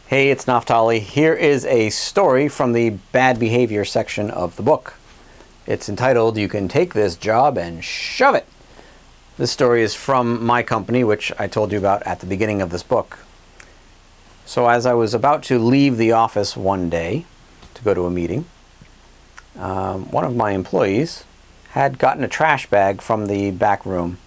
Hey, it's Naftali. Here is a story from the bad behavior section of the book. It's entitled, "You Can Take This Job and Shove It." This story is from my company, which I told you about at the beginning of this book. So as I was about to leave the office one day to go to a meeting, one of my employees had gotten a trash bag from the back room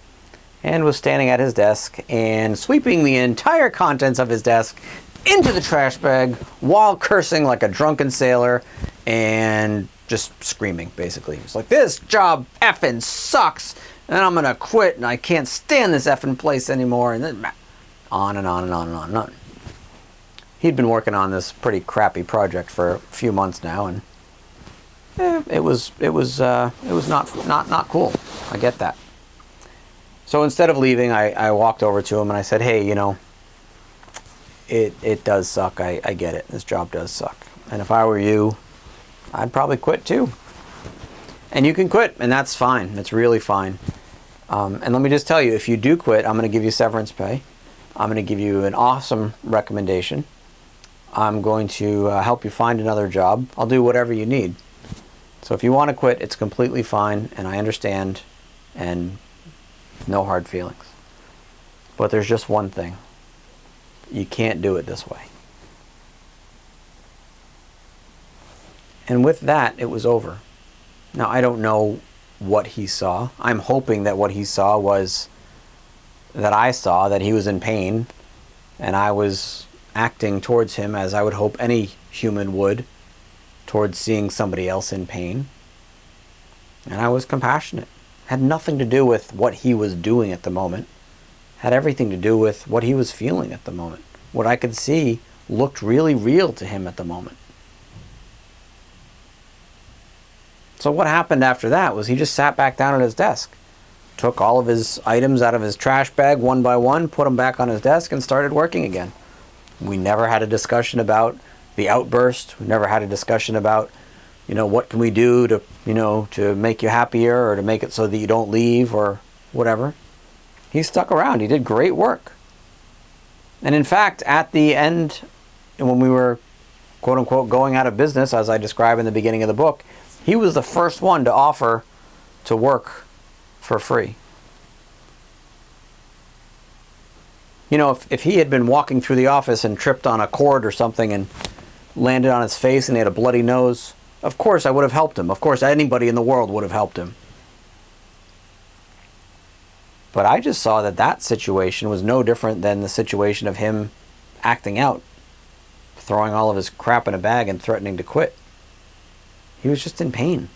and was standing at his desk and sweeping the entire contents of his desk into the trash bag while cursing like a drunken sailor and just screaming, basically. He's like, "This job effing sucks, and I'm gonna quit, and I can't stand this effing place anymore," and then on and on and on and on and on. He'd been working on this pretty crappy project for a few months now, and it was not cool. I get that. So instead of leaving, I walked over to him and I said, "Hey, it does suck. I get it. This job does suck. And if I were you, I'd probably quit too. And you can quit, and that's fine. It's really fine. And let me just tell you, if you do quit, I'm going to give you severance pay. I'm going to give you an awesome recommendation. I'm going to help you find another job. I'll do whatever you need. So if you want to quit, it's completely fine, and I understand, and no hard feelings. But there's just one thing. You can't do it this way." And with that, it was over. Now, I don't know what he saw. I'm hoping that what he saw was that I saw that he was in pain, and I was acting towards him as I would hope any human would towards seeing somebody else in pain. And I was compassionate. Had nothing to do with what he was doing at the moment. Had everything to do with what he was feeling at the moment. What I could see looked really real to him at the moment. So what happened after that was he just sat back down at his desk, took all of his items out of his trash bag one by one, put them back on his desk, and started working again. We never had a discussion about the outburst. We never had a discussion about, what can we do to make you happier or to make it so that you don't leave or whatever. He stuck around. He did great work. And in fact, at the end, when we were, quote unquote, going out of business, as I describe in the beginning of the book, he was the first one to offer to work for free. If he had been walking through the office and tripped on a cord or something and landed on his face and he had a bloody nose, of course I would have helped him. Of course anybody in the world would have helped him. But I just saw that situation was no different than the situation of him acting out, throwing all of his crap in a bag and threatening to quit. He was just in pain.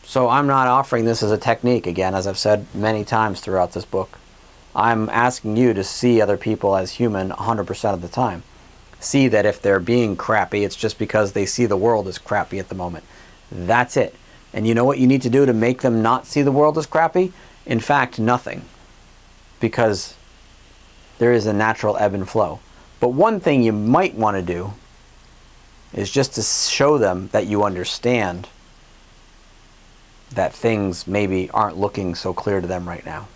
So I'm not offering this as a technique, again, as I've said many times throughout this book. I'm asking you to see other people as human 100% of the time. See that if they're being crappy, it's just because they see the world as crappy at the moment. That's it. And you know what you need to do to make them not see the world as crappy? In fact, nothing. Because there is a natural ebb and flow. But one thing you might want to do is just to show them that you understand that things maybe aren't looking so clear to them right now.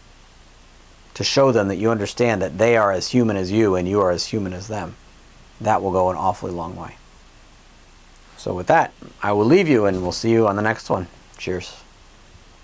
To show them that you understand that they are as human as you and you are as human as them. That will go an awfully long way. So with that, I will leave you and we'll see you on the next one. Cheers.